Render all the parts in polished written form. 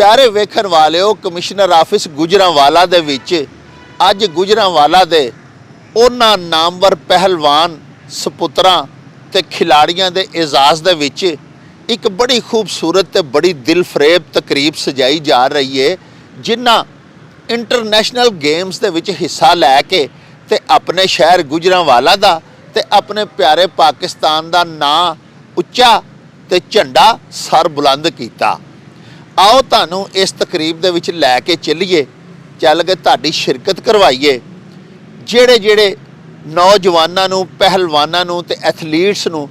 प्यारे वेखण वालिओ, commissioner office Gujranwala दे विच अज गुजरांवाला दे उन्हां नामवर पहलवान सपुत्रां ते खिलाड़ियां दे एजाज़ दे विच एक बड़ी खूबसूरत ते बड़ी दिलफरेब तकरीब सजाई जा रही है, जिन्हां इंटरनेशनल गेम्स दे विच हिस्सा लैके ते अपने शहर गुजरांवाला दा ते अपने प्यारे पाकिस्तान दा नां उच्चा ते झंडा सर बुलंद कीता। आओ तुहानूं इस तकरीब दे विच लैके चलीए, चल के तुहाडी शिरकत करवाइए। ਜਿਹੜੇ ਜਿਹੜੇ नौजवानों नूं, पहलवानों नूं ते एथलीट्स नूं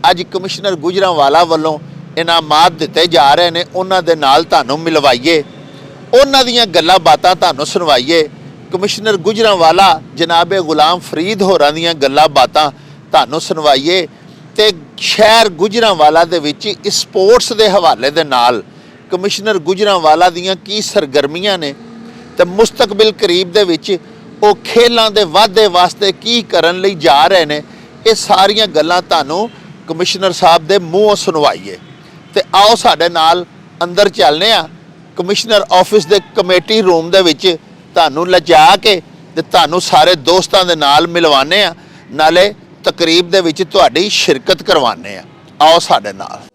अज कमिश्नर गुजरांवाला वालों इनामात दिते जा रहे हैं, उन्हां दे नाल तुहानूं मिलवाइए, उन्हां दीयां गल्लां बातां तुहानूं सुनवाइए। कमिश्नर गुजरांवाला जनाब गुलाम फरीद होरां दीयां गल्लां बातां तुहानूं सुनवाइए ते शहर गुजरांवाला दे विच स्पोर्ट्स दे हवाले दे नाल कमिश्नर गुजरांवाला दीयां की सरगर्मियां ने ते मुस्तकबिल करीब दे विच वो खेलों के वाधे वास्ते की करन लई जा रहे हैं, ये सारियां गल्लां तुहानूं कमिश्नर साहब दे मूँहों सुनवाइए। ते आओ साडे नाल अंदर चलने आ, कमिश्नर ऑफिस दे कमेटी रूम दे विच तुहानूं लिजा के ते तुहानूं सारे दोस्तां दे नाल मिलवाने आ, नाले तकरीब दे विच तुहाडी शिरकत करवाने आ। आओ साडे नाल।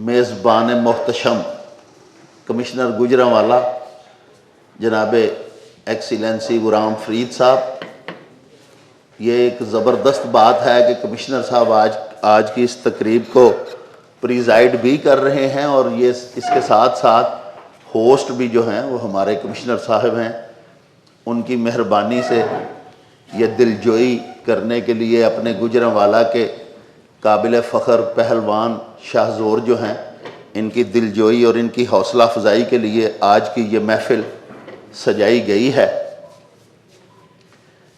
मेज़बान मोहतशम कमिश्नर गुजरांवाला जनाब एक्सीलेंसी गुलाम फरीद साहब, ये एक ज़बरदस्त बात है कि कमिश्नर साहब आज की इस तकरीब को प्रिजाइड भी कर रहे हैं और ये इसके साथ साथ होस्ट भी जो हैं वो हमारे कमिश्नर साहब हैं। उनकी मेहरबानी से ये दिलजोई करने के लिए अपने गुजरांवाला के काबिल फ़ख्र पहलवान शाहज़ोर जो हैं, इनकी दिलजोई और इनकी हौसला अफजाई के लिए आज की ये महफ़िल सजाई गई है।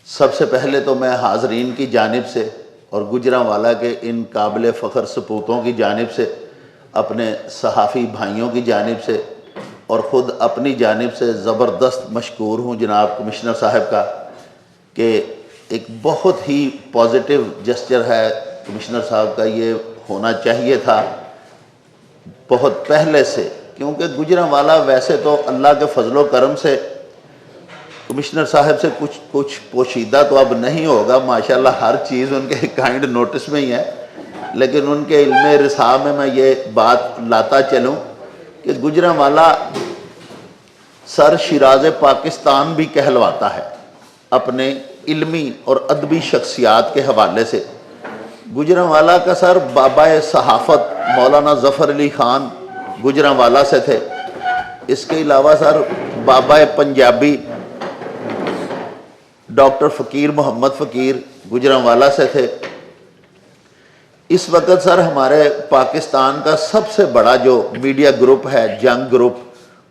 सबसे पहले तो मैं हाज़रीन की जानिब से और गुजरांवाला के इन काबिल फ़ख्र सपूतों की जानिब से, अपने सहाफ़ी भाइयों की जानिब से और ख़ुद अपनी जानिब से ज़बरदस्त मशकूर हूँ जनाब कमिश्नर साहब का कि एक बहुत ही पॉजिटिव जेस्चर है कमिश्नर साहब का, ये होना चाहिए था बहुत पहले से, क्योंकि गुजरांवाला वैसे तो अल्लाह के फजलो करम से कमिश्नर साहब से कुछ पोशीदा तो अब नहीं होगा, माशाल्लाह हर चीज़ उनके काइंड नोटिस में ही है, लेकिन उनके इल्मे रिसा में मैं ये बात लाता चलूँ कि गुजरांवाला सर शिराज पाकिस्तान भी कहलवाता है अपने इल्मी और अदबी शख्सियात के हवाले से। गुजरांवाला का सर बाबा सहाफ़त मौलाना ज़फ़र अली ख़ान गुजरांवाला से थे। इसके अलावा सर बाबा पंजाबी डॉक्टर फ़कीर मोहम्मद फ़कीर गुजरांवाला से थे। इस वक्त सर हमारे पाकिस्तान का सबसे बड़ा जो मीडिया ग्रुप है जंग ग्रुप,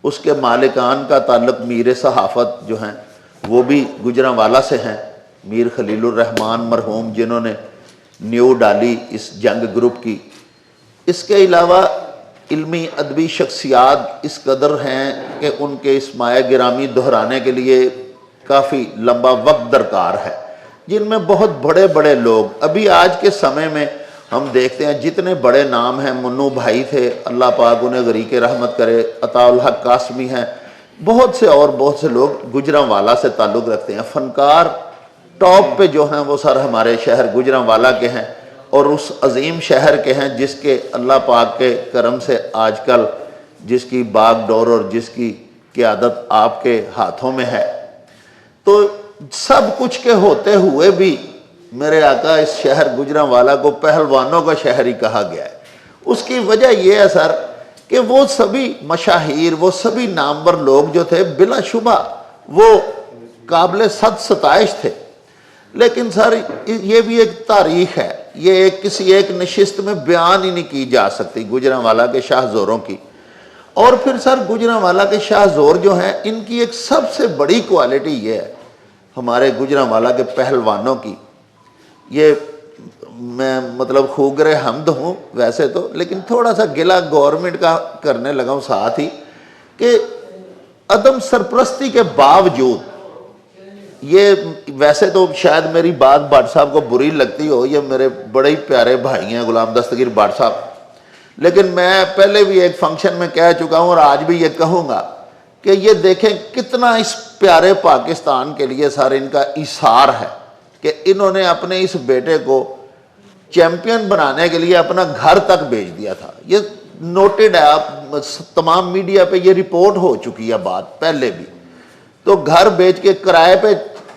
उसके मालिकान का ताल्लुक़ मीर सहाफ़त जो हैं वो भी गुजरांवाला से हैं। मीर खलीलुर रहमान मरहूम जिन्होंने न्यू डाली इस जंग ग्रुप की। इसके अलावा इल्मी अदबी शख्सियात इस कदर हैं कि उनके इस माया गिरामी दोहराने के लिए काफ़ी लंबा वक्त दरकार है, जिनमें बहुत बड़े बड़े लोग अभी आज के समय में हम देखते हैं, जितने बड़े नाम हैं, मुन्नू भाई थे, अल्लाह पाक उन्हें गरीक रहमत करे, अताउल हक कासमी हैं, बहुत से लोग गुजरांवाला से ताल्लुक़ रखते हैं। फ़नकार टॉप पे जो हैं वो सर हमारे शहर गुजरांवाला के हैं और उस अजीम शहर के हैं जिसके अल्लाह पाक के करम से आजकल जिसकी बागडोर और जिसकी क़यादत आपके हाथों में है। तो सब कुछ के होते हुए भी मेरे आका इस शहर गुजरांवाला को पहलवानों का शहर ही कहा गया है। उसकी वजह यह है सर कि वो सभी मशाहीर, वो सभी नामवर लोग जो थे बिलाशुबा वो काबिल सद सताइश थे। लेकिन सर ये भी एक तारीख है, ये किसी एक नशिस्त में बयान ही नहीं की जा सकती गुजरांवाला के शाहजोरों की। और फिर सर गुजरांवाला के शाहजोर जो हैं, इनकी एक सबसे बड़ी क्वालिटी ये है हमारे गुजरांवाला के पहलवानों की, ये मैं मतलब खूगरे हमद हूँ वैसे तो, लेकिन थोड़ा सा गिला गवर्नमेंट का करने लगा हूँ साथ ही, कि अदम सरपरस्ती के बावजूद, ये वैसे तो शायद मेरी बात भट्ट साहब को बुरी लगती हो, ये मेरे बड़े ही प्यारे भाई हैं गुलाम दस्तगीर भट्ट साहब, लेकिन मैं पहले भी एक फंक्शन में कह चुका हूँ और आज भी ये कहूँगा कि ये देखें कितना इस प्यारे पाकिस्तान के लिए सर इनका इशार है कि इन्होंने अपने इस बेटे को चैंपियन बनाने के लिए अपना घर तक भेज दिया था। ये नोटेड है, आप तमाम मीडिया पे ये रिपोर्ट हो चुकी है बात पहले भी। तो घर बेच के किराए पे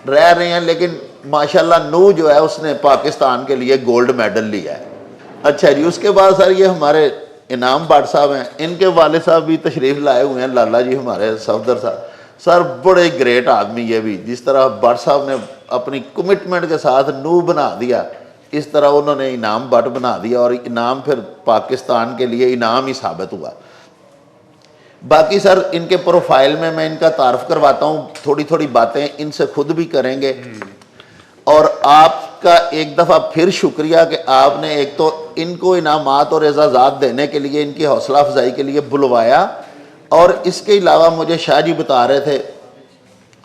रह रहे हैं, लेकिन माशाल्लाह नू जो है उसने पाकिस्तान के लिए गोल्ड मेडल लिया है। अच्छा जी, उसके बाद सर ये हमारे इनाम भट्ट साहब हैं, इनके वाले साहब भी तशरीफ़ लाए हुए हैं, लाला जी हमारे सफदर साहब। सर बड़े ग्रेट आदमी ये भी, जिस तरह भट्ट साहब ने अपनी कमिटमेंट के साथ नू बना दिया, इस तरह उन्होंने इनाम भट्ट बना दिया और इनाम फिर पाकिस्तान के लिए इनाम ही साबित हुआ। बाकी सर इनके प्रोफाइल में मैं इनका तारफ़ करवाता हूँ, थोड़ी थोड़ी बातें इनसे खुद भी करेंगे। और आपका एक दफ़ा फिर शुक्रिया कि आपने एक तो इनको इनामात और एजाज़ात देने के लिए, इनकी हौसला अफजाई के लिए बुलवाया, और इसके अलावा मुझे शाह जी बता रहे थे,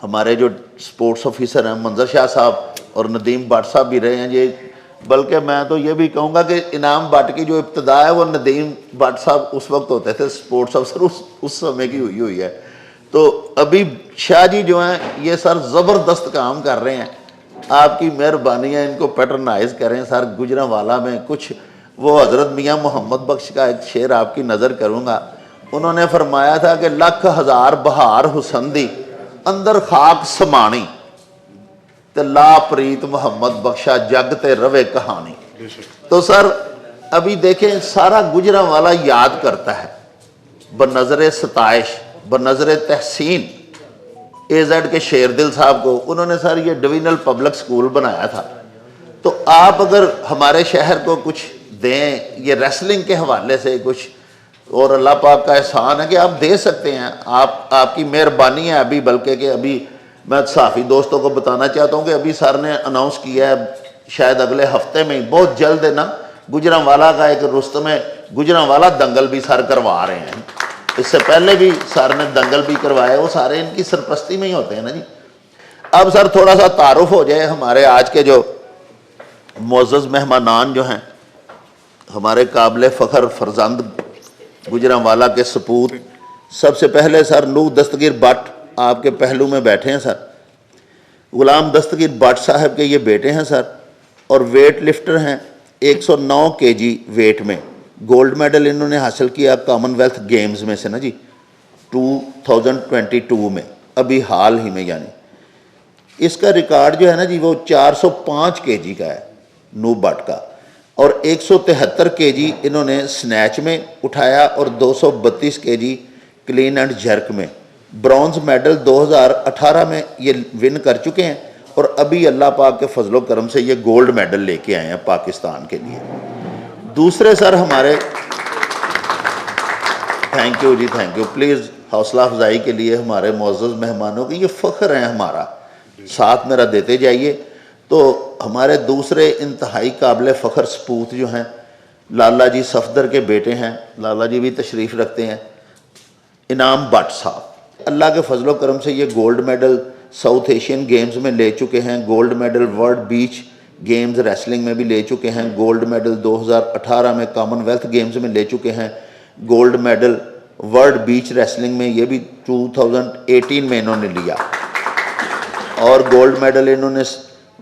हमारे जो स्पोर्ट्स ऑफिसर हैं मंजर शाह साहब और नदीम भट्ट साहब भी रहे हैं ये, बल्कि मैं तो ये भी कहूँगा कि इनाम भट्ट की जो इब्तदा है वो नदीम भट्ट साहब उस वक्त होते थे स्पोर्ट्स अफसर, उस समय की हुई है। तो अभी शाह जी जो हैं ये सर ज़बरदस्त काम कर रहे हैं, आपकी मेहरबानी है, इनको पैटर्नाइज करें सर। गुजरांवाला में कुछ वो हज़रत मियाँ मोहम्मद बख्श का एक शेर आपकी नज़र करूँगा, उन्होंने फरमाया था कि लख हज़ार बहार हुसंदी अंदर खाक समानी ते ला प्रीत मोहम्मद बख्शा जग ते रवे कहानी। तो सर अभी देखें सारा गुजरांवाला याद करता है बनज़र सताइश, बनज़र तहसीन एजेड के शेरदिल साहब को। उन्होंने सर ये डिविजनल पब्लिक स्कूल बनाया था। तो आप अगर हमारे शहर को कुछ दें ये रेसलिंग के हवाले से कुछ, और अल्लाह पाक का एहसान है कि आप दे सकते हैं, आपकी मेहरबानी है। अभी बल्कि कि अभी मैं सहाफ़ी दोस्तों को बताना चाहता हूँ कि अभी सर ने अनाउंस किया है, शायद अगले हफ्ते में ही, बहुत जल्द है ना, गुजरांवाला का एक रुस्तम गुजरांवाला दंगल भी सर करवा रहे हैं। इससे पहले भी सर ने दंगल भी करवाए, वो सारे इनकी सरपरस्ती में ही होते हैं ना जी। अब सर थोड़ा सा तारुफ हो जाए हमारे आज के जो मुअज़्ज़ज़ मेहमानान जो हैं, हमारे काबिल फ़ख्र फरजंद गुजरांवाला के सपूत। सबसे पहले सर नूह दस्तगीर भट्ट आपके पहलू में बैठे हैं सर, गुलाम दस्तगीर भट्ट साहब के ये बेटे हैं सर, और वेट लिफ्टर हैं। 109 केजी वेट में गोल्ड मेडल इन्होंने हासिल किया कॉमनवेल्थ गेम्स में से ना जी, 2022 में, अभी हाल ही में। यानी इसका रिकॉर्ड जो है ना जी वो 405 केजी का है नूह भट्ट का, और 173 केजी इन्होंने स्नैच में उठाया और 232 केजी क्लीन एंड जर्क में। ब्रॉन्ज मेडल 2018 में ये विन कर चुके हैं, और अभी अल्लाह पाक के फजलो करम से ये गोल्ड मेडल लेके आए हैं पाकिस्तान के लिए। दूसरे सर हमारे, थैंक यू जी, थैंक यू। प्लीज़ हौसला अफजाई के लिए हमारे मुअज़्ज़ज़ मेहमानों की ये फ़ख्र है हमारा, साथ मेरा देते जाइए। तो हमारे दूसरे इंतहाई काबिल फ़ख्र सपूत जो हैं, लाला जी सफदर के बेटे हैं, लाला जी भी तशरीफ़ रखते हैं, इनाम भट्ट साहब। अल्लाह के फजलो करम से ये gold medal south Asian games में ले चुके हैं, gold medal world beach games wrestling में भी ले चुके हैं, गोल्ड मेडल 2018 में कॉमनवेल्थ गेम्स में ले चुके हैं, गोल्ड मेडल वर्ल्ड बीच रेसलिंग में ये भी 2018 में इन्होंने लिया, और गोल्ड मेडल इन्होंने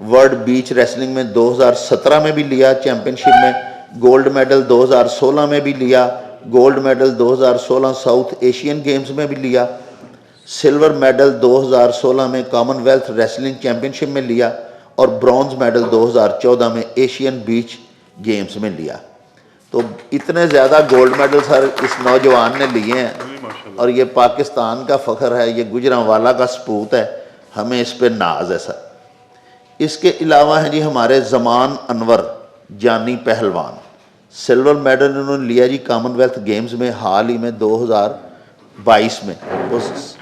वर्ल्ड बीच रेसलिंग में 2017 में भी लिया चैम्पियनशिप में, गोल्ड मेडल 2016 में भी लिया, gold medal 2016 south Asian games में भी लिया, सिल्वर मेडल 2016 में कॉमनवेल्थ रेसलिंग चैम्पियनशिप में लिया, और ब्रॉन्ज मेडल 2014 में एशियन बीच गेम्स में लिया। तो इतने ज़्यादा गोल्ड मेडल सर इस नौजवान ने लिए हैं, और ये पाकिस्तान का फ़ख्र है, ये गुजरांवाला का सपूत है। हमें इस पे नाज है सर। इसके अलावा हैं जी हमारे ज़मान अनवर जानी पहलवान, सिल्वर मेडल इन्होंने लिया जी कॉमनवेल्थ गेम्स में हाल ही में 2022 में, उस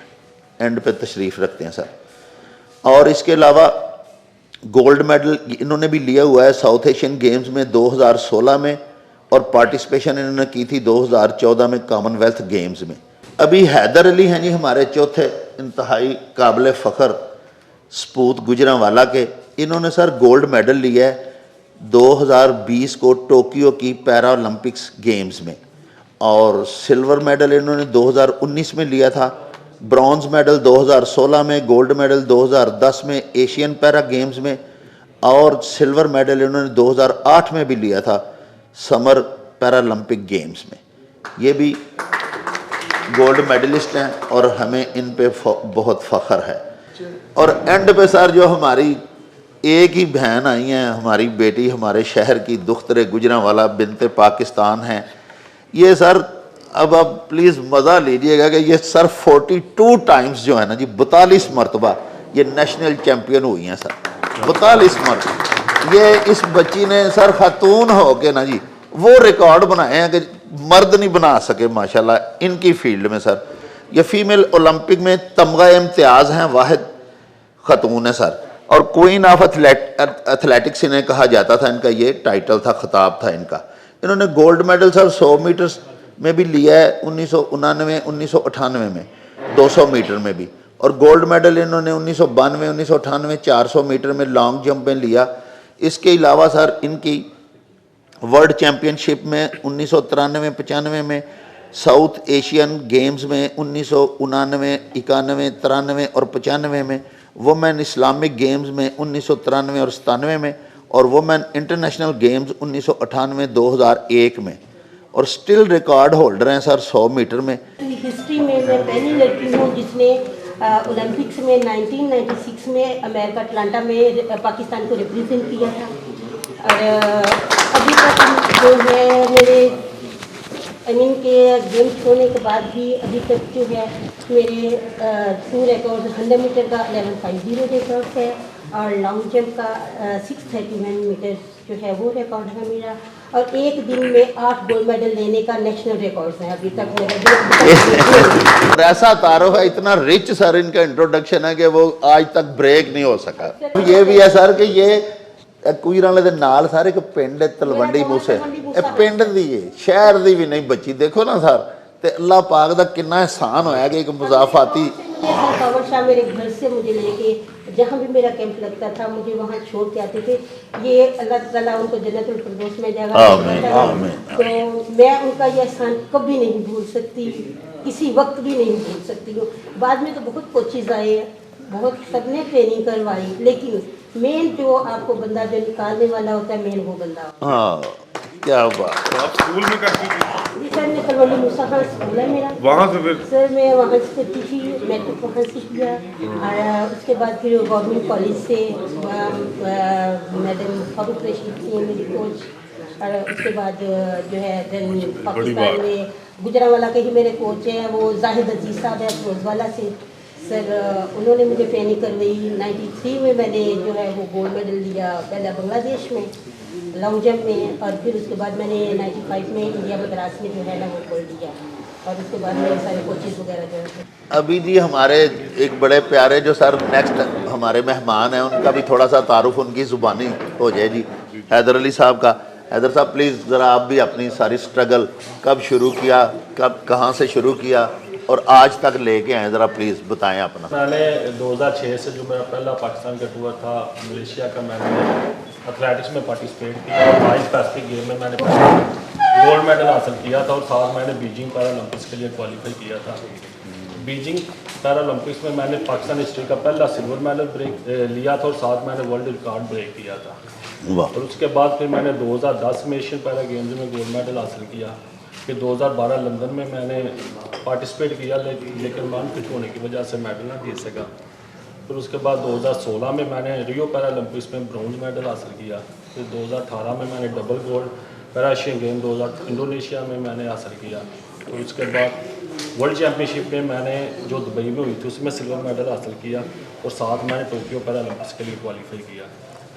एंड पे तशरीफ़ रखते हैं सर। और इसके अलावा गोल्ड मेडल इन्होंने भी लिया हुआ है साउथ एशियन गेम्स में 2016 में, और पार्टिसिपेशन इन्होंने की थी 2014 में कॉमनवेल्थ गेम्स में। अभी हैदर अली हैं जी हमारे चौथे इंतहाई काबिल फ़ख्र सपूत गुजरांवाला के। इन्होंने सर गोल्ड मेडल लिया है 2020 को टोक्यो की पैरा ओलंपिक्स गेम्स में, और सिल्वर मेडल इन्होंने 2019 में लिया था, ब्रॉन्ज मेडल 2016 में, गोल्ड मेडल 2010 में एशियन पैरा गेम्स में, और सिल्वर मेडल इन्होंने 2008 में भी लिया था समर पैरालंपिक गेम्स में। ये भी गोल्ड मेडलिस्ट हैं और हमें इन पे बहुत फ़ख्र है। और एंड पे सर जो हमारी एक ही बहन आई हैं, हमारी बेटी हमारे शहर की दुख्तरे गुजरांवाला बिनते पाकिस्तान हैं। ये सर अब आप प्लीज़ मज़ा लीजिएगा कि ये सर 42 टाइम्स जो है ना जी, 42 मरतबा ये नेशनल चैम्पियन हुई हैं सर, 42 मरतबा। ये इस बच्ची ने सर खातून हो के ना जी वो रिकॉर्ड बनाए हैं कि मर्द नहीं बना सके माशाल्लाह इनकी फील्ड में सर। ये फीमेल ओलंपिक में तमगा इम्तियाज़ हैं, वाहिद खातून है सर, और क्वीन ऑफ एथलेटिक्स इन्हें कहा जाता था, इनका ये टाइटल था, खिताब था इनका। इन्होंने गोल्ड मेडल सर 100 मीटर्स में भी लिया है 1999 1998 में, 200 मीटर में भी, और गोल्ड मेडल इन्होंने 1992 1998 400 मीटर में लॉन्ग जंप में लिया। इसके अलावा सर इनकी वर्ल्ड चैम्पियनशिप में 1993 95 में, साउथ एशियन गेम्स में 1999 91 93 और 95 में, वुमेन इस्लामिक गेम्स में 1993 और 97 में, और वुमेन इंटरनेशनल गेम्स 1998 2001 में, और स्टिल रिकॉर्ड होल्डर हैं सर 100 मीटर में। हिस्ट्री में मैं पहली लड़की हूँ जिसने ओलंपिक्स में 1996 में अमेरिका अटलांटा में पाकिस्तान को रिप्रेजेंट किया था। और अभी तक जो है मेरे के गेम्स होने के बाद भी अभी तक जो है मेरे 2 रिकॉर्ड 100 मीटर का 1150 रिकॉर्ड है, और लॉन्ग जंप का 631 मीटर जो है वो रिकॉर्ड है मेरा, और एक दिन में 8 गोल्ड मेडल लेने का नेशनल रिकॉर्ड है अभी तक मेरा। ऐसा तारुफ है, इतना रिच सर इनका इंट्रोडक्शन है कि वो आज तक ब्रेक नहीं हो सका। ये भी है सर कि ये कुईर वाले दे नाल सारे एक पिंड तलवंडी मूसे, पिंड दी शहर दी भी नहीं बची। देखो ना सर, ते अल्लाह पाक दा कितना एहसान होया कि एक मुजाफाती पावर शाह मेरे घर से मुझे लेके जहाँ भी मेरा कैंप लगता था मुझे वहाँ छोड़ के आते थे। ये अल्लाह ताला उनको जन्नतुल फिरदौस में जगह देता, तो मैं उनका ये एहसान कभी नहीं भूल सकती, किसी वक्त भी नहीं भूल सकती हूँ। बाद में तो बहुत कोचिज़ आए, बहुत सबने ट्रेनिंग करवाई, लेकिन मेन जो आपको बंदा जो निकालने वाला होता है मेन वो बंदा। हाँ क्या बात। आप स्कूल में करती थी? जी सर, मैं कलवली मूसा खान स्कूल है मेरा, वहाँ से फिर सर मैं वहाँ से करती थी, मैट्रिक वहाँ से किया, और उसके बाद फिर गवर्नमेंट कॉलेज से मैडम फारूक रशीद थी मेरी कोच, और उसके बाद जो है पाकिस्तान में गुजरांवाला के ही मेरे कोच हैं, वो जाहिद अजीज साहब है रोजवाला से सर, उन्होंने मुझे ट्रेनिंग करवाई। 93 में मैंने जो है वो गोल्ड मेडल लिया, पहला बांग्लादेश में लॉन्ग जंप में, और फिर उसके बाद मैंने 95 में इंडिया मद्रास में जो है ना वो गोल्ड लिया, और उसके बाद मेरे सारे कोचेज़ वगैरह जो है। अभी जी हमारे एक बड़े प्यारे जो सर नेक्स्ट हमारे मेहमान हैं उनका भी थोड़ा सा तारुफ उनकी ज़ुबानी हो जाए जी, हैदर अली साहब का। हैदर साहब प्लीज़ ज़रा आप भी अपनी सारी स्ट्रगल कब शुरू किया, कब कहाँ से शुरू किया और आज तक लेके आए, ज़रा प्लीज़ बताएं अपना। मैंने 2006 से जो मेरा पहला पाकिस्तान का टूर था मलेशिया का, मैंने एथलेटिक्स में पार्टिसिपेट किया, वाइस पैसिफिक गेम में मैंने गोल्ड मेडल हासिल किया था, और साथ मैंने बीजिंग पैरालंपिक्स के लिए क्वालिफाई किया था। बीजिंग पैरालंपिक्स में मैंने पाकिस्तान हिस्ट्री का पहला सिल्वर मेडल ब्रेक लिया था, और साथ मैंने वर्ल्ड रिकॉर्ड ब्रेक किया था। और उसके बाद फिर मैंने 2010 में एशियन पैरा गेम्स में गोल्ड मेडल हासिल किया। फिर 2012 लंदन में मैंने पार्टिसिपेट किया, लेकिन मान फिट होने की वजह से मेडल ना जीत सका। फिर उसके बाद 2016 में मैंने रियो पैरालंपिक्स में ब्रॉन्ज मेडल हासिल किया। फिर 2018 में मैंने double gold para Asian game 2000 Indonesia में मैंने हासिल किया। तो उसके बाद वर्ल्ड चैम्पियनशिप में मैंने जो दुबई में हुई थी उसमें सिल्वर मेडल हासिल किया और साथ मैंने टोक्यो पैरालंपिक्स के लिए क्वालिफाई किया।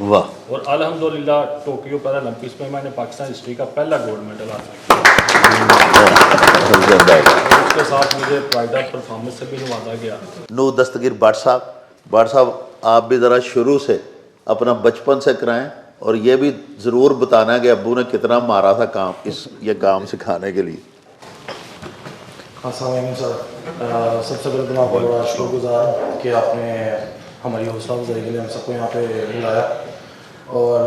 वाह। और अल्हम्दुलिल्लाह टोक्यो पैरालंपिक्स में मैंने पाकिस्तान हिस्ट्री का पहला गोल्ड मेडल हासिल किया। उसके साथ मुझे प्राइड ऑफ परफॉर्मेंस से भी नवाजा गया। नूर दस्तगीर भाट साहब आप भी ज़रा शुरू से अपना बचपन से कराएं और ये भी ज़रूर बताना कि अब्बू ने कितना मारा था काम ये काम सिखाने के लिए। अस्सलाम वालेकुम सर, सबसे पहले तो मैं आपका बड़ा शुक्रगुज़ार हूँ कि आपने हमारी हौसला अफजाई के लिए हम सबको यहाँ पे बुलाया। और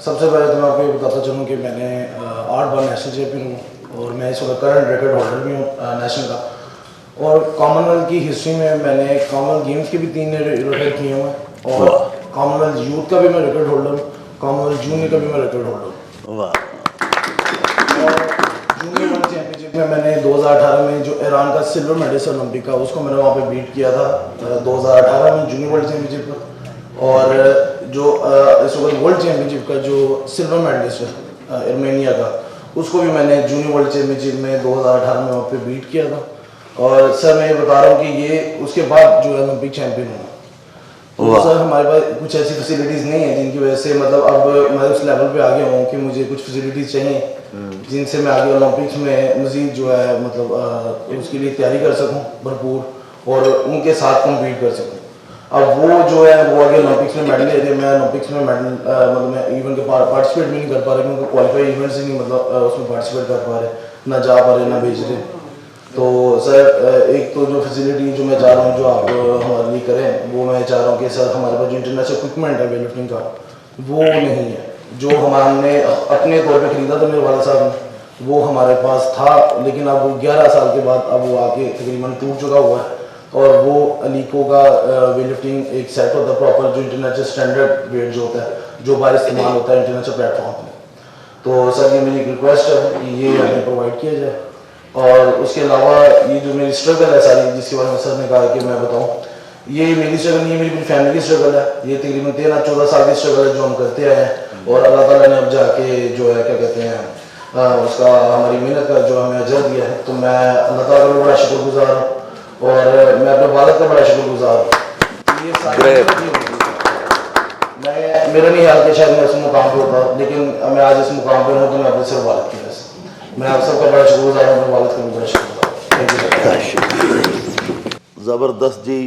सबसे पहले तो मैं आपको ये बताता चलूँ कि मैंने 8 बार नेशनल चैम्पियन हूँ और मैं इस वक्त करंट रिकॉर्ड होल्डर भी हूँ नेशनल का। और कॉमनवेल्थ की हिस्ट्री में मैंने कॉमनवेल्थ गेम्स के भी 3 रिकॉर्ड किए हुए हैं और कॉमनवेल्थ यूथ का भी मैं रिकॉर्ड होल्डर हूँ, कॉमनवेल्थ जूनियर का भी मैं रिकॉर्ड होल्डर हूँ। वाह। और जूनियर वर्ल्ड चैम्पियनशिप में मैंने 2018 में जो ईरान का सिल्वर मेडलिस्ट ओलंपिक का उसको मैंने वहाँ पे बीट किया था 2018 में जूनियर वर्ल्ड चैम्पियनशिप पर। और जो इस वक्त वर्ल्ड चैम्पियनशिप का जो सिल्वर मेडलिस्ट है आर्मेनिया का, उसको भी मैंने जूनियर वर्ल्ड चैम्पियनशिप में 2018 में वहाँ पे बीट किया था। और सर मैं ये बता रहा हूँ कि ये उसके बाद जो ओलंपिक चैम्पियन हुआ। तो सर हमारे पास कुछ ऐसी फैसिलिटीज़ नहीं है जिनकी वजह से मतलब अब मैं उस लेवल पे आ गया हूँ कि मुझे कुछ फैसिलिटीज़ चाहिए जिनसे मैं आगे ओलंपिक्स में मज़ीद जो है मतलब उसके लिए तैयारी कर सकूँ भरपूर और उनके साथ कम्पीट कर सकूँ। अब वो जो है वो आगे ओलंपिक्स में मेडल ले रहे, मैं ओलंपिक्स में मेडल मतलब मैं इवेंट के पार्टिसिपेट भी नहीं कर पा रहा क्योंकि क्वालिफाई इवेंट से नहीं मतलब उसमें पार्टिसिपेट कर पा रहे, ना जा पा रहे, ना भेज रहे। तो सर एक तो जो फैसिलिटी जो मैं चाह रहा हूँ जो आप हमारे लिए करें वो मैं चाह रहा हूँ कि सर हमारे पास जो इंटरनेशनल इक्विपमेंट है वेट लिफ्टिंग का वो नहीं है। जो हमने अपने तौर पे ख़रीदा था मेरे वाला साहब ने वो हमारे पास था, लेकिन अब वो 11 साल के बाद अब वो आके तकरीबन टूट चुका हुआ है। और वो अलीको का वेट लिफ्टिंग एक सेट होता है प्रॉपर जो इंटरनेशनल स्टैंडर्ड वेट जो होता है जो बाहर इस्तेमाल होता है इंटरनेशनल प्लेटफॉर्म पर। तो सर ये मेरी रिक्वेस्ट है कि ये हमें प्रोवाइड किया जाए। और उसके अलावा ये जो मेरी स्ट्रगल है सारी जिसके बारे में सर ने कहा कि मैं बताऊं, ये मेरी स्ट्रगल नहीं है, मेरी फैमिली की स्ट्रगल है। ये तकरीबन 13-14 साल की स्ट्रगल है जो हम करते आए हैं और अल्लाह ताला ने अब जाके जो है क्या कहते हैं उसका हमारी मेहनत का जो हमें अजर दिया है। तो मैं अल्लाह ताला का बड़ा शुक्रगुजार हूँ और मैं अपने वालिद का बड़ा शुक्रगुजार हूँ। ये सारी मैं मेरा नहीं हाल कि शायद मैं इस मुकाम पर होता, लेकिन मैं आज इस मुकाम पर हूँ तो मैं अपने सिर्फ वालिद की वजह से। मैं आप सबका बड़ा शुक्रगुजार हूँ, अपने वालिद का भी बड़ा शुक्रगुजार हूँ। ज़बरदस्त जी,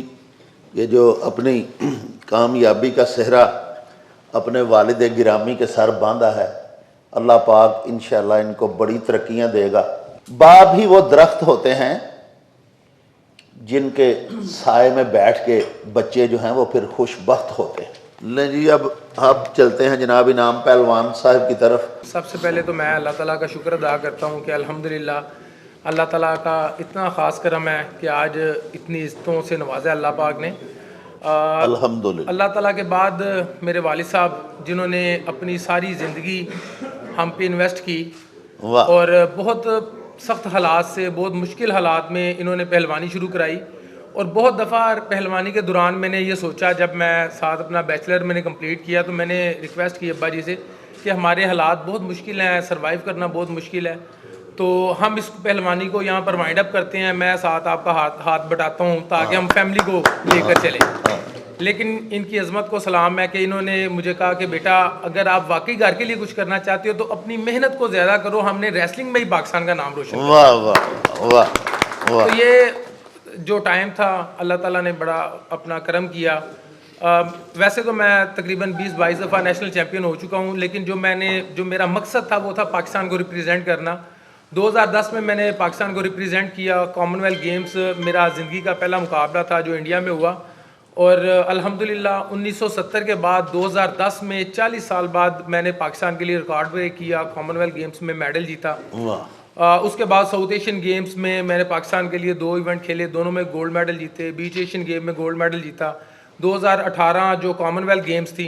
ये जो अपनी कामयाबी का सेहरा अपने वालिद गिरामी के सर बांधा है, अल्लाह पाक इंशाल्लाह इनको बड़ी तरक्कियां देगा। बाप ही वो दरख्त होते हैं जिनके साए में बैठ के बच्चे जो हैं वो फिर खुशबख्त होते हैं। ले जी अब चलते हैं जनाब इनाम पहलवान साहब की तरफ। सबसे पहले तो मैं अल्लाह ताला का शुक्र अदा करता हूँ कि अल्हम्दुलिल्लाह अल्लाह ताला का इतना ख़ास करम है कि आज इतनी इज़्ज़तों से नवाजा अल्लाह पाक ने। अल्हम्दुलिल्लाह अल्लाह ताला के बाद मेरे वालिद साहब जिन्होंने अपनी सारी ज़िंदगी हम पे इन्वेस्ट की और बहुत सख्त हालात से बहुत मुश्किल हालात में इन्होंने पहलवानी शुरू कराई। और बहुत दफ़ा पहलवानी के दौरान मैंने ये सोचा, जब मैं साथ अपना बैचलर मैंने कंप्लीट किया तो मैंने रिक्वेस्ट की अब्बा जी से कि हमारे हालात बहुत मुश्किल हैं, सरवाइव करना बहुत मुश्किल है, तो हम इस पहलवानी को यहाँ पर वाइंड अप करते हैं, मैं साथ आपका हाथ बटाता हूँ ताकि हम फैमिली को लेकर चलें। लेकिन इनकी अज़मत को सलाम है कि इन्होंने मुझे कहा कि बेटा अगर आप वाकई घर के लिए कुछ करना चाहते हो तो अपनी मेहनत को ज़्यादा करो, हमने रेसलिंग में ही पाकिस्तान का नाम रोशन वाह वाह वाह वाह। तो ये जो टाइम था अल्लाह ताला ने बड़ा अपना करम किया। वैसे तो मैं तकरीबन 20-22 दफ़ा नेशनल चैम्पियन हो चुका हूँ, लेकिन जो मेरा मकसद था वो था पाकिस्तान को रिप्रेजेंट करना। 2010 में मैंने पाकिस्तान को रिप्रेजेंट किया। कॉमनवेल्थ गेम्स मेरा ज़िंदगी का पहला मुकाबला था जो इंडिया में हुआ और अल्हम्दुलिल्लाह 1970 के बाद 2010 में 40 साल बाद मैंने पाकिस्तान के लिए रिकॉर्ड ब्रेक किया, कॉमनवेल्थ गेम्स में मेडल जीता। उसके बाद साउथ एशियन गेम्स में मैंने पाकिस्तान के लिए 2 इवेंट खेले, दोनों में गोल्ड मेडल जीते। बीच एशियन गेम में गोल्ड मेडल जीता। 2018 जो कॉमनवेल्थ गेम्स थी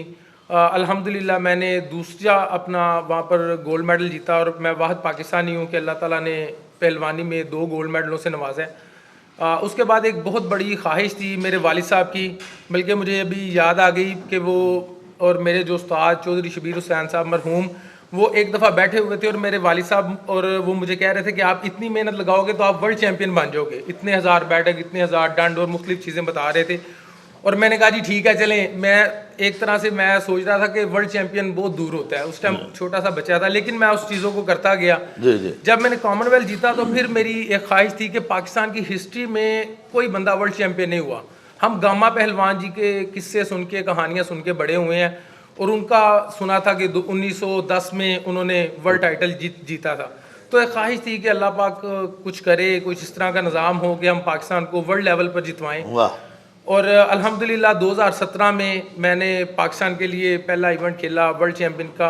अल्हम्दुलिल्लाह मैंने दूसरा अपना वहाँ पर गोल्ड मेडल जीता और मैं वाहिद पाकिस्तानी हूँ कि अल्लाह ताला ने पहलवानी में 2 गोल्ड मेडलों से नवाजा है। उसके बाद एक बहुत बड़ी ख्वाहिश थी मेरे वालिद साहब की, बल्कि मुझे अभी याद आ गई कि वो और मेरे जो उस्ताद चौधरी शबीर हुसैन साहब मरहूम, वो एक दफ़ा बैठे हुए थे और मेरे वालिद साहब और वो मुझे कह रहे थे कि आप इतनी मेहनत लगाओगे तो आप वर्ल्ड चैंपियन बन जाओगे, इतने हज़ार बैठक, इतने हज़ार डंड और मुख्तलिफ चीज़ें बता रहे थे। और मैंने कहा जी ठीक है चलें। मैं एक तरह से मैं सोच रहा था कि वर्ल्ड चैंपियन बहुत दूर होता है, उस टाइम छोटा सा बच्चा था, लेकिन मैं उस चीज़ों को करता गया। जी जी। जब मैंने कॉमनवेल्थ जीता तो फिर मेरी एक ख्वाहिश थी कि पाकिस्तान की हिस्ट्री में कोई बंदा वर्ल्ड चैंपियन नहीं हुआ। हम गामा पहलवान जी के किस्से सुन के, कहानियाँ सुन के बड़े हुए हैं और उनका सुना था कि 1910 में उन्होंने वर्ल्ड टाइटल जीता था। तो एक ख्वाहिश थी कि अल्लाह पाक कुछ करे, कुछ इस तरह का निज़ाम हो कि हम पाकिस्तान को वर्ल्ड लेवल पर जितवाएं। वाह। और अल्हम्दुलिल्लाह 2017 में मैंने पाकिस्तान के लिए पहला इवेंट खेला वर्ल्ड चैम्पियन का,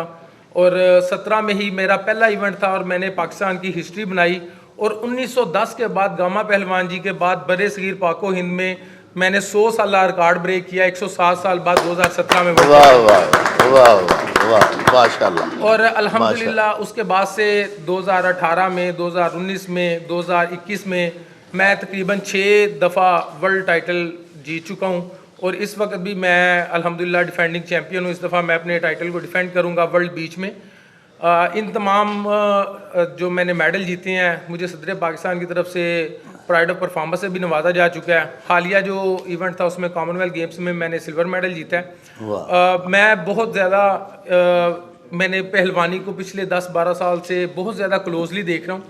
और 17 में ही मेरा पहला इवेंट था और मैंने पाकिस्तान की हिस्ट्री बनाई। और 1910 के बाद गामा पहलवान जी के बाद बड़े सगीर पाको हिंद में मैंने 100 साल रिकॉर्ड ब्रेक किया। 107 साल बाद 2017 में वाह वाह वाह वाह वाह माशाल्लाह। और अल्हम्दुलिल्लाह उसके बाद से 2018 में, 2019 में, 2021 में मैं तकरीबन 6 दफ़ा वर्ल्ड टाइटल जीत चुका हूँ। और इस वक्त भी मैं अल्हम्दुलिल्लाह डिफेंडिंग चैम्पियन हूँ। इस दफ़ा मैं अपने टाइटल को डिफेंड करूँगा वर्ल्ड बीच में। इन तमाम जो मैंने मेडल जीते हैं, मुझे सदर पाकिस्तान की तरफ से प्राइड ऑफ परफॉर्मेंस से भी नवाजा जा चुका है। हालिया जो इवेंट था उसमें कॉमनवेल्थ गेम्स में मैंने सिल्वर मेडल जीता है। मैं बहुत ज़्यादा मैंने पहलवानी को पिछले 10-12 साल से बहुत ज़्यादा क्लोजली देख रहा हूँ।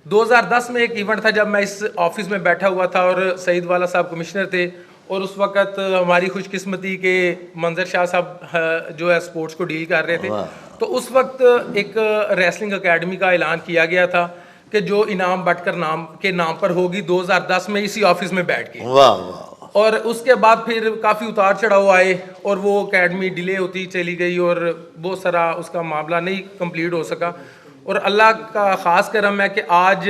2010 में एक इवेंट था जब मैं इस ऑफिस में बैठा हुआ था और सईद वाला साहब कमिश्नर थे, और उस वक़्त हमारी खुशकिस्मती के मंजर शाह साहब जो है स्पोर्ट्स को डील कर रहे थे। तो उस वक्त एक रेसलिंग एकेडमी का ऐलान किया गया था कि जो इनाम बटकर नाम पर होगी 2010 में इसी ऑफिस में बैठ के। वाह वाह। और उसके बाद फिर काफ़ी उतार चढ़ाव आए और वो एकेडमी डिले होती चली गई और बहुत सारा उसका मामला नहीं कंप्लीट हो सका। और अल्लाह का ख़ास करम है कि आज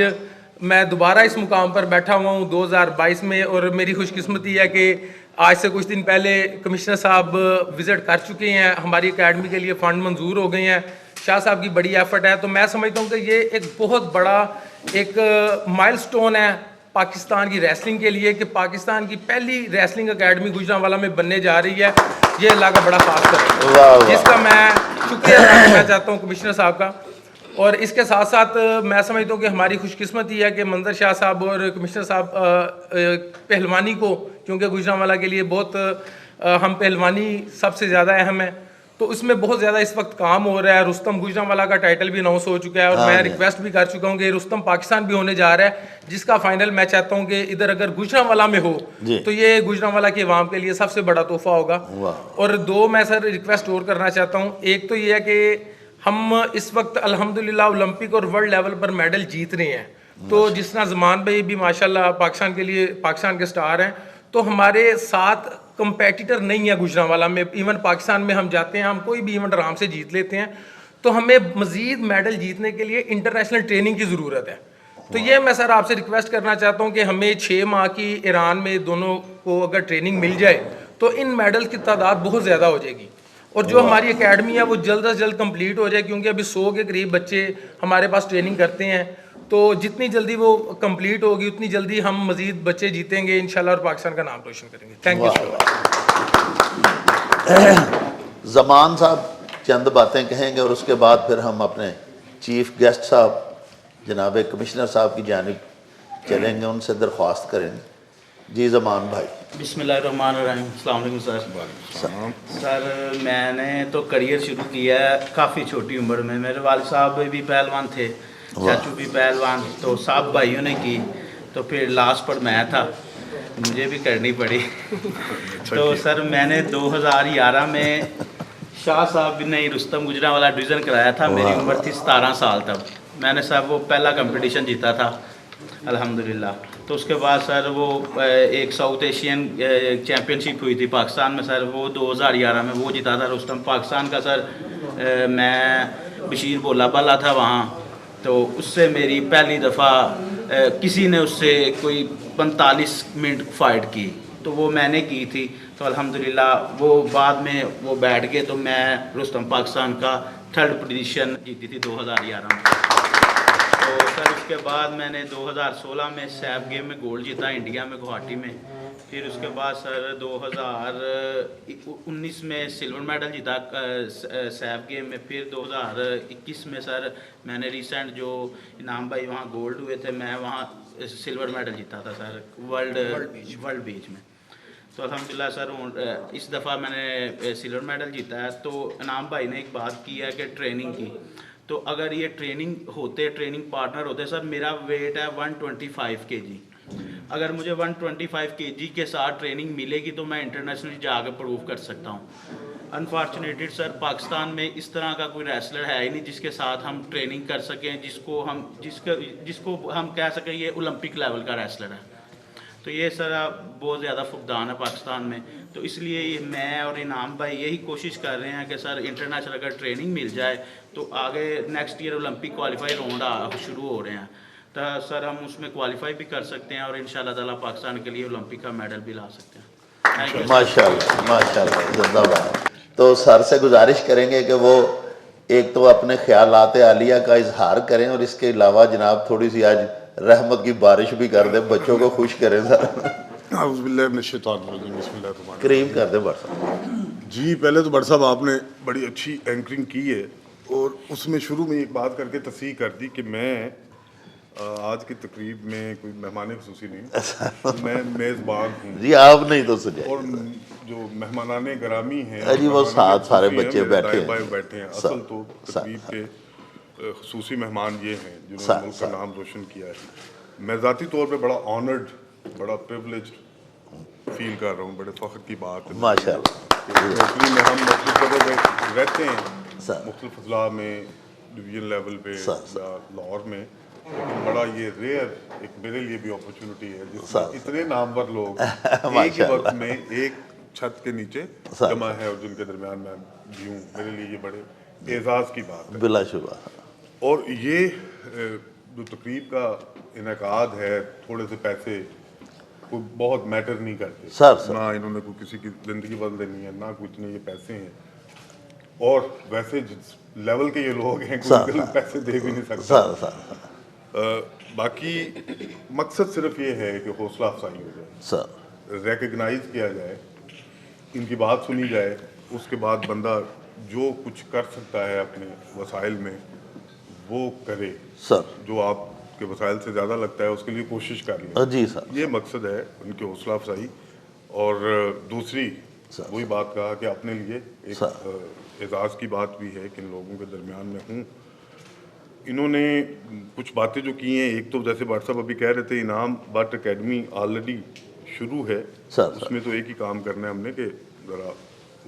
मैं दोबारा इस मुकाम पर बैठा हुआ हूँ 2022 में। और मेरी खुशकिस्मती है कि आज से कुछ दिन पहले कमिश्नर साहब विज़िट कर चुके हैं, हमारी एकेडमी के लिए फ़ंड मंजूर हो गए हैं, शाह साहब की बड़ी एफर्ट है। तो मैं समझता हूँ कि ये एक बहुत बड़ा एक माइलस्टोन है पाकिस्तान की रेसलिंग के लिए कि पाकिस्तान की पहली रेसलिंग एकेडमी गुजरांवाला में बनने जा रही है। ये अल्लाह का बड़ा खास कर है, जिसका मैं शुक्रिया अदा करना चाहता हूँ कमिश्नर साहब का। और इसके साथ साथ मैं समझता हूँ कि हमारी खुशकिस्मती है कि मंजर शाह साहब और कमिश्नर साहब पहलवानी को, क्योंकि गुजरांवाला के लिए बहुत हम पहलवानी सबसे ज़्यादा अहम है, तो उसमें बहुत ज़्यादा इस वक्त काम हो रहा है। रुस्तम गुजरांवाला का टाइटल भी अनाउंस हो चुका है और मैं रिक्वेस्ट भी कर चुका हूँ कि रुस्तम पाकिस्तान भी होने जा रहा है, जिसका फाइनल मैं चाहता हूँ कि इधर अगर गुजरांवाला में हो तो ये गुजरांवाला की आवाम के लिए सबसे बड़ा तोहफा होगा। और दो मैं सर रिक्वेस्ट और करना चाहता हूँ। एक तो ये है कि हम इस वक्त अल्हम्दुलिल्लाह ओलंपिक और वर्ल्ड लेवल पर मेडल जीत रहे हैं, तो जिस तरह ज़मान भाई भी माशाल्लाह पाकिस्तान के लिए पाकिस्तान के स्टार हैं, तो हमारे साथ कंपेटिटर नहीं है गुजरांवाला में। इवन पाकिस्तान में हम जाते हैं, हम कोई भी इवेंट आराम से जीत लेते हैं, तो हमें मज़ीद मेडल जीतने के लिए इंटरनेशनल ट्रेनिंग की ज़रूरत है। तो ये मैं सर आपसे रिक्वेस्ट करना चाहता हूँ कि हमें 6 माह की ईरान में दोनों को अगर ट्रेनिंग मिल जाए तो इन मेडल की तादाद बहुत ज़्यादा हो जाएगी और जो हमारी एकेडमी है वो जल्द से जल्द कंप्लीट हो जाए, क्योंकि अभी 100 के करीब बच्चे हमारे पास ट्रेनिंग करते हैं। तो जितनी जल्दी वो कंप्लीट होगी उतनी जल्दी हम मज़ीद बच्चे जीतेंगे इंशाल्लाह और पाकिस्तान का नाम रोशन करेंगे। Thank you so much. Zaman साहब चंद बातें कहेंगे और उसके बाद फिर हम अपने चीफ गेस्ट साहब जनाब कमिश्नर साहब की जानिब चलेंगे, उनसे दरख्वास्त करेंगे। जी ज़मान भाई। बिस्मिल्लाहिर्रहमानिर्रहीम। अस्सलाम वालेकुम सर। सर मैंने तो करियर शुरू किया है काफ़ी छोटी उम्र में। मेरे वालिद साहब भी पहलवान थे, चाचू भी पहलवान, तो सब भाइयों ने की, तो फिर लास्ट पर मैं था, मुझे भी करनी पड़ी। तो सर मैंने 2011 में शाह साहब ने रुस्तम गुजरांवाला डिवीज़न कराया था। मेरी उम्र थी 17 साल तब। मैंने सर वो पहला कंपटीशन जीता था अल्हम्दुलिल्लाह। तो उसके बाद सर वो एक साउथ एशियन चैम्पियनशिप हुई थी पाकिस्तान में सर, वो 2011 में वो जीता था रुस्तम पाकिस्तान का सर। मैं बशीर बोला बाला था वहाँ, तो उससे मेरी पहली दफ़ा किसी ने उससे कोई 45 मिनट फाइट की, तो वो मैंने की थी। तो अल्हम्दुलिल्लाह वो बाद में वो बैठ गए, तो मैं रुस्तम पाकिस्तान का 3rd पोजीशन जीती थी 2011 में। तो सर उसके बाद मैंने 2016 में सैफ गेम में गोल्ड जीता इंडिया में गुवाहाटी में। फिर उसके बाद सर 2019 में सिल्वर मेडल जीता सैफ गेम में। फिर 2021 में सर मैंने रिसेंट जो इनाम भाई वहाँ गोल्ड हुए थे, मैं वहाँ सिल्वर मेडल जीता था सर वर्ल्ड बीच में। तो अल्हम्दुलिल्लाह सर इस दफ़ा मैंने सिल्वर मेडल जीता है। तो इनाम भाई ने एक बात की है कि ट्रेनिंग की, तो अगर ये ट्रेनिंग पार्टनर होते सर, मेरा वेट है 125 kg। अगर मुझे 125 kg के साथ ट्रेनिंग मिलेगी तो मैं इंटरनेशनली जाकर प्रूव कर सकता हूँ। अनफॉर्चुनेटेड सर पाकिस्तान में इस तरह का कोई रेसलर है ही नहीं जिसके साथ हम ट्रेनिंग कर सकें, जिसको हम कह सकें ये ओलंपिक लेवल का रेसलर है। तो ये सर बहुत ज़्यादा फुकदान है पाकिस्तान में। तो इसलिए मैं और इनाम भाई यही कोशिश कर रहे हैं कि सर इंटरनेशनल अगर ट्रेनिंग मिल जाए तो आगे next year Olympic qualify round शुरू हो रहे हैं, तो सर हम उसमें क्वालिफाई भी कर सकते हैं और इंशाल्लाह ताला पाकिस्तान के लिए ओलंपिक का मेडल भी ला सकते हैं। Thank you. माशाल्लाह जिंदाबाद। तो सर से गुजारिश करेंगे कि वो एक तो अपने ख्यालात आलिया का इजहार करें और इसके अलावा जनाब थोड़ी सी आज रहमत की बारिश भी कर दें, बच्चों को खुश करें सर। करीब कर दें बट जी। पहले तो बट साहब आपने बड़ी अच्छी एंकरिंग की है और उसमें शुरू में एक बात करके तस्दीक कर दी कि मैं आज की तकरीब में कोई मेहमान खुसूसी नहीं, मैं मेज़बान हूँ जी। आप नहीं तो सुनिए, और जो मेहमानाने ग्रामी हैं जी वो साथ सारे बच्चे बैठे हैं। असल तो तकरीब के खुसूसी मेहमान ये हैं जिन्होंने मुल्क का नाम रोशन किया है। मैं ज़ाती तौर पे बड़ा ऑनर्ड, बड़ा प्रिविलेज्ड फील कर रहा हूँ। बड़े फ़ख्र की बात है माशाल्लाह। नौकरी में हम मुख्तलिफ जगह पे रहते हैं, मुख्तलिफ अजला में, डिवीजन लेवल पे या लाहौर में, लेकिन बड़ा ये रेयर एक मेरे लिए भी अपॉर्चुनिटी है जिसमें इतने नामवर लोग एक ही वक्त में एक छत के नीचे जमा है और जिनके दरमियान मैं भी हूँ। मेरे लिए ये बड़े एजाज़ की बात है बिलाशुबा। और ये जो तकरीब का इनेकाद है, थोड़े से पैसे कोई बहुत मैटर नहीं करते ना, इन्होंने कोई किसी की ज़िंदगी बदल देनी है ना, कोई इतने ये पैसे हैं। और वैसे जिस लेवल के ये लोग हैं कोई पैसे दे भी नहीं सकता। बाकी मकसद सिर्फ ये है कि हौसला अफजाई हो जाए, रिकग्नाइज किया जाए, इनकी बात सुनी जाए, उसके बाद बंदा जो कुछ कर सकता है अपने वसाइल में वो करे सर। जो आपके वसाइल से ज़्यादा लगता है उसके लिए कोशिश कर लें जी सर। ये मकसद है उनकी हौसला अफजाई। और दूसरी वही बात कहा कि अपने लिए एक एजाज़ की बात भी है कि इन लोगों के दरमियान में हूँ। इन्होंने कुछ बातें जो की हैं, एक तो जैसे भट्ट साहब अभी कह रहे थे इनाम भट्ट अकेडमी ऑलरेडी शुरू है उसमें तो एक ही काम करना है हमने कि ज़रा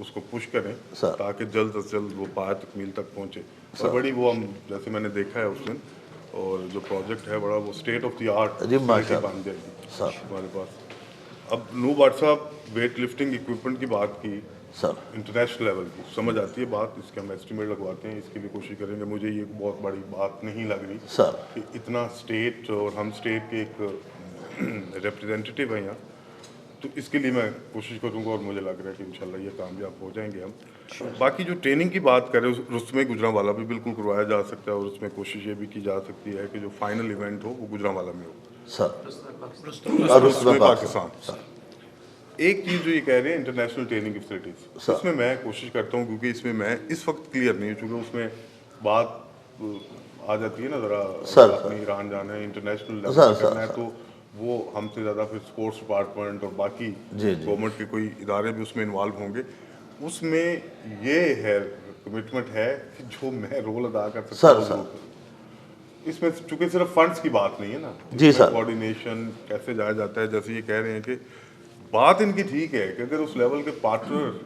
उसको पुश करें ताकि जल्द से जल्द वो पाया तकमील तक पहुँचे। सबसे बड़ी वो हम जैसे मैंने देखा है उस दिन, और जो प्रोजेक्ट है बड़ा वो स्टेट ऑफ द आर्ट बन जाएगी हमारे पास। अब नू भट्ट साहब वेट लिफ्टिंग इक्विपमेंट की बात की इंटरनेशनल लेवल की, समझ आती है बात, इसके हम एस्टिमेट लगवाते हैं, इसके लिए कोशिश करेंगे। मुझे ये बहुत बड़ी बात नहीं लग रही कि इतना स्टेट और हम स्टेट के एक रिप्रेजेंटेटिव हैं यहाँ, तो इसके लिए मैं कोशिश करूँगा और मुझे लग रहा है कि इंशाल्लाह ये कामयाब हो जाएंगे हम। बाकी जो ट्रेनिंग की बात करें रुस्तमे गुजरांवाला भी बिल्कुल करवाया जा सकता है और उसमें कोशिश ये भी की जा सकती है कि जो फाइनल इवेंट हो वो गुजरांवाला में हो पाकिस्तान। एक चीज़ जो ये कह रहे हैं इंटरनेशनल ट्रेनिंग फैसिलिटीज़, इसमें मैं कोशिश करता हूँ क्योंकि इसमें मैं इस वक्त क्लियर नहीं हूँ चूँकि उसमें बात आ जाती है ना ज़रा अपने ईरान जाना है, इंटरनेशनल लेवल करना है, तो वो हमसे ज़्यादा फिर स्पोर्ट्स डिपार्टमेंट और बाकी गवर्नमेंट के कोई इदारे भी उसमें इन्वॉल्व होंगे। उसमें ये है कमिटमेंट है कि जो मैं रोल अदा कर सकता हूँ इसमें, चूँकि सिर्फ फंड्स की बात नहीं है ना जी सर, कोऑर्डिनेशन कैसे जाया जाता है। जैसे ये कह रहे हैं कि बात इनकी ठीक है कि अगर उस लेवल के पार्टनर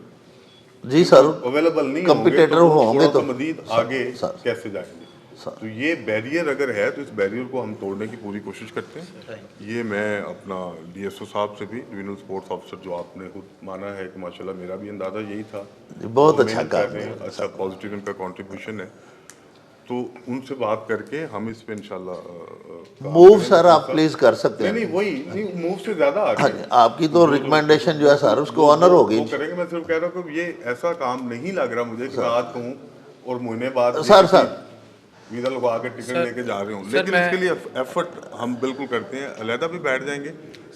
जी सर अवेलेबल नहीं होंगे तो मजीद आगे कैसे जाएंगे। तो ये बैरियर अगर है तो इस बैरियर को हम तोड़ने की पूरी कोशिश करते हैं। ये मैं अपना DSO साहब से भी, डिविजनल स्पोर्ट्स ऑफिसर जो आपने खुद माना है कि माशाल्लाह मेरा भी अंदाज़ा यही था, बहुत अच्छा कर रहे हैं, अच्छा पॉजिटिव इनका कंट्रीब्यूशन है, तो उनसे बात करके हम इस पे इंशाल्लाह मूव सर आप प्लीज कर सकते हैं। नहीं वही नहीं, मूव से ज़्यादा आपकी तो रिकमेंडेशन जो है सर उसको ऑनर होगी करेंगे। मैं सिर्फ कह रहा हूँ कि ये ऐसा काम नहीं लग रहा मुझे कि मैं आज कहूँ और महीने बाद सर वीज़ा लगवा के टिकट लेके जा रहे हूँ, लेकिन इसके लिए एफर्ट हम बिल्कुल करते हैं। अलहदा भी बैठ जाएंगे,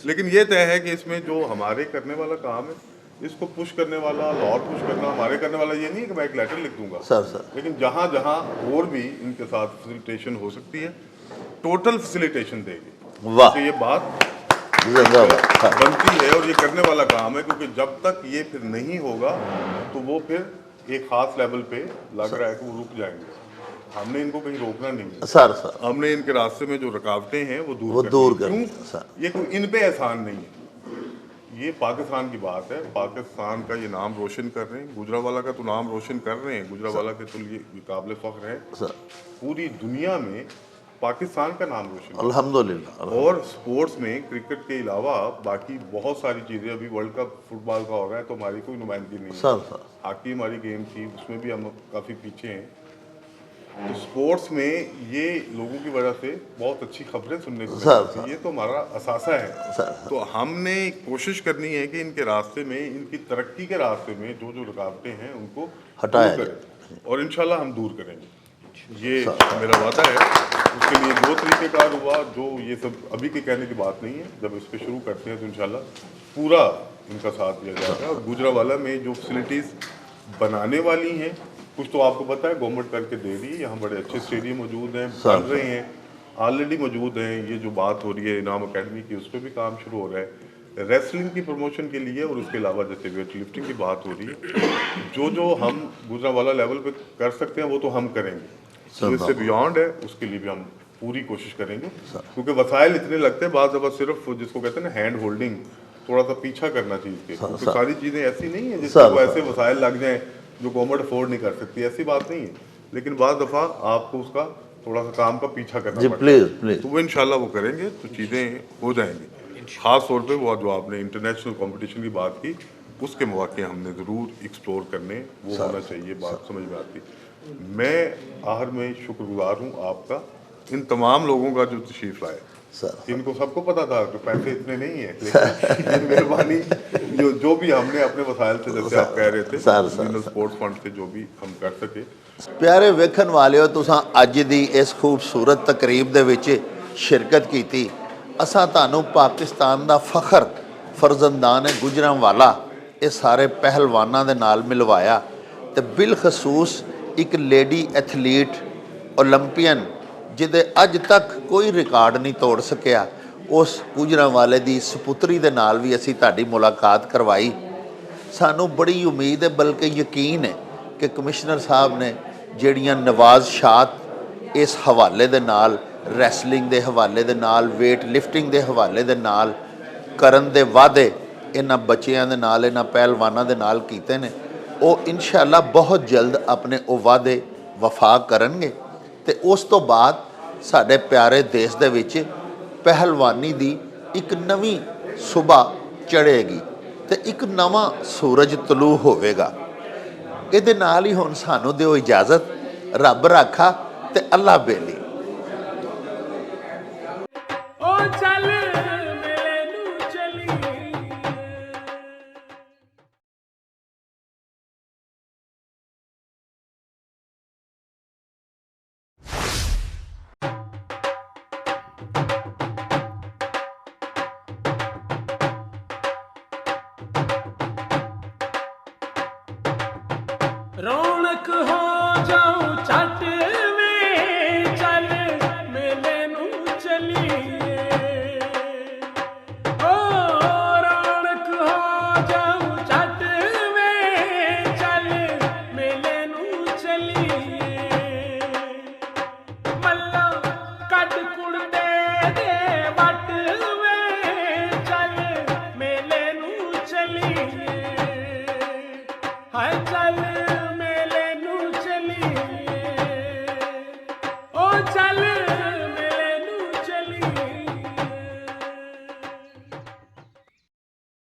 लेकिन ये तय है कि इसमें जो हमारे करने वाला काम है, इसको पुश करने वाला, और पुश करना हमारे करने वाला ये नहीं है कि मैं एक लेटर लिख दूंगा सर लेकिन जहाँ जहाँ और भी इनके साथ फैसिलिटेशन हो सकती है, टोटल फैसिलिटेशन देंगे। वाह। तो ये बात जिंदाबाद। बनती है और ये करने वाला काम है, क्योंकि जब तक ये फिर नहीं होगा तो वो फिर एक खास लेवल पे लग रहा है कि वो रुक जाएंगे। हमने इनको कहीं रोकना नहीं है सर हमने इनके रास्ते में जो रुकावटें हैं वो दूर करनी है, क्यों? ये कोई इन पे एहसान नहीं है, ये पाकिस्तान की बात है। पाकिस्तान का ये नाम रोशन कर रहे हैं, गुजरांवाला का तो नाम रोशन कर रहे हैं, गुजरांवाला के तो ये काबिल फख्र है सर। पूरी दुनिया में पाकिस्तान का नाम रोशन। अल्हम्दुलिल्लाह। और स्पोर्ट्स में क्रिकेट के अलावा बाकी बहुत सारी चीज़ें, अभी वर्ल्ड कप फुटबॉल का हो रहा है तो हमारी कोई नुमाइंदगी नहीं है। सर हॉकी हमारी गेम थी, उसमें भी हम काफ़ी पीछे हैं। तो स्पोर्ट्स में ये लोगों की वजह से बहुत अच्छी खबरें सुनने को मिलती हैं, ये तो हमारा असासा है। तो हमने कोशिश करनी है कि इनके रास्ते में, इनकी तरक्की के रास्ते में जो जो रुकावटें हैं उनको हटाया दूर करें, और इंशाल्लाह हम दूर करेंगे, ये मेरा वादा है। उसके लिए 2 तरीक़ेकार हुआ, जो ये सब अभी के कहने की बात नहीं है, जब इस पर शुरू करते हैं तो इंशाल्लाह पूरा इनका साथ दिया जाएगा। और गुजरांवाला में जो फैसिलिटीज़ बनाने वाली हैं, कुछ तो आपको पता है गवर्नमेंट करके दे रही है, यहाँ बड़े अच्छे स्टेडियम मौजूद हैं, बन रहे हैं, ऑलरेडी मौजूद हैं। ये जो बात हो रही है इनाम अकेडमी की, उस पर भी काम शुरू हो रहा है, रेसलिंग की प्रमोशन के लिए। और उसके अलावा जैसे वेट लिफ्टिंग की बात हो रही है, जो जो हम गुजरांवाला लेवल पे कर सकते हैं वो तो हम करेंगे। तो इससे बियॉन्ड है, उसके लिए भी हम पूरी कोशिश करेंगे, क्योंकि वसाइल इतने लगते हैं बाद दफा, सिर्फ जिसको कहते हैं ना हैंड होल्डिंग, थोड़ा सा पीछा करना चीज़ के, क्योंकि सारी चीज़ें ऐसी नहीं है जिसको ऐसे वसाइल लग जाएँ जो गवर्नमेंट अफोर्ड नहीं कर सकती, ऐसी बात नहीं है। लेकिन बाद दफ़ा आपको उसका थोड़ा सा काम का पीछा करना पड़ता है, तो वो इंशाल्लाह वो करेंगे तो चीज़ें हो जाएंगी। ख़ास तौर पे वो जो आपने इंटरनेशनल कंपटीशन की बात की, उसके मौके हमने ज़रूर एक्सप्लोर करने, वो होना चाहिए, बात समझ में आती। मैं आखिर में शुक्रगुजार हूँ आपका, इन तमाम लोगों का जो तशरीफ़ लाए। इनको सबको पता था कि पैसे इतने नहीं है, लेकिन मेहरबानी जो भी हमने अपने वसाइल से, जैसे आप कह रहे थे, स्पोर्ट्स फंड से जो भी हम कर सके। प्यारे वेखन वालिओ, तुसां अज दी इस खूबसूरत तकरीब दे विच शिरकत कीती। असां तुहानूं पाकिस्तान दा फखर फर्जंदान है गुजरांवाला, ये सारे पहलवानां दे नाल मिलवाया, ते बिलखसूस एक लेडी एथलीट ओलंपियन जिहदे अज तक कोई रिकॉर्ड नहीं तोड़ सकिया, उस गुजरांवाले दी सपुत्री दे नाल भी असीं तुहाडी मुलाकात करवाई। सानूं बड़ी उम्मीद है, बल्कि यकीन है कि कमिश्नर साहब ने ਜਿਹੜੀਆਂ ਨਵਾਜ਼ਸ਼ਾਤ ਇਸ ਹਵਾਲੇ ਦੇ ਨਾਲ, ਰੈਸਲਿੰਗ ਦੇ ਹਵਾਲੇ ਦੇ ਨਾਲ, ਵੇਟ ਲਿਫਟਿੰਗ ਦੇ ਹਵਾਲੇ ਦੇ ਨਾਲ ਕਰਨ ਦੇ ਵਾਅਦੇ ਇਹਨਾਂ ਬੱਚਿਆਂ ਦੇ ਨਾਲ, ਇਹਨਾਂ ਪਹਿਲਵਾਨਾਂ ਦੇ ਨਾਲ ਕੀਤੇ ਨੇ, ਉਹ ਇਨਸ਼ਾਅੱਲਾ ਬਹੁਤ ਜਲਦ ਆਪਣੇ ਉਹ ਵਾਅਦੇ ਵਫਾ ਕਰਨਗੇ। ਤੇ ਉਸ ਤੋਂ ਬਾਅਦ ਸਾਡੇ ਪਿਆਰੇ ਦੇਸ਼ ਦੇ ਵਿੱਚ ਪਹਿਲਵਾਨੀ ਦੀ ਇੱਕ ਨਵੀਂ ਸੁਬਹ ਚੜ੍ਹੇਗੀ ਤੇ ਇੱਕ ਨਵਾਂ ਸੂਰਜ ਤਲੂ ਹੋਵੇਗਾ। ਇਹਦੇ ਨਾਲ ਹੀ ਹੁਣ ਸਾਨੂੰ ਦਿਓ ਇਜਾਜ਼ਤ, ਰੱਬ ਰਾਖਾ ਤੇ ਅੱਲਾ ਬੇਲੀ। रौनक हो जाऊं चट में, चल मेले नू चलिए। ओ रौनक हो जाऊं चट में, चल मेले नू चलिए। मल्ला कट कुड़ते दे वट में, चल मेले नू चलिए। हाय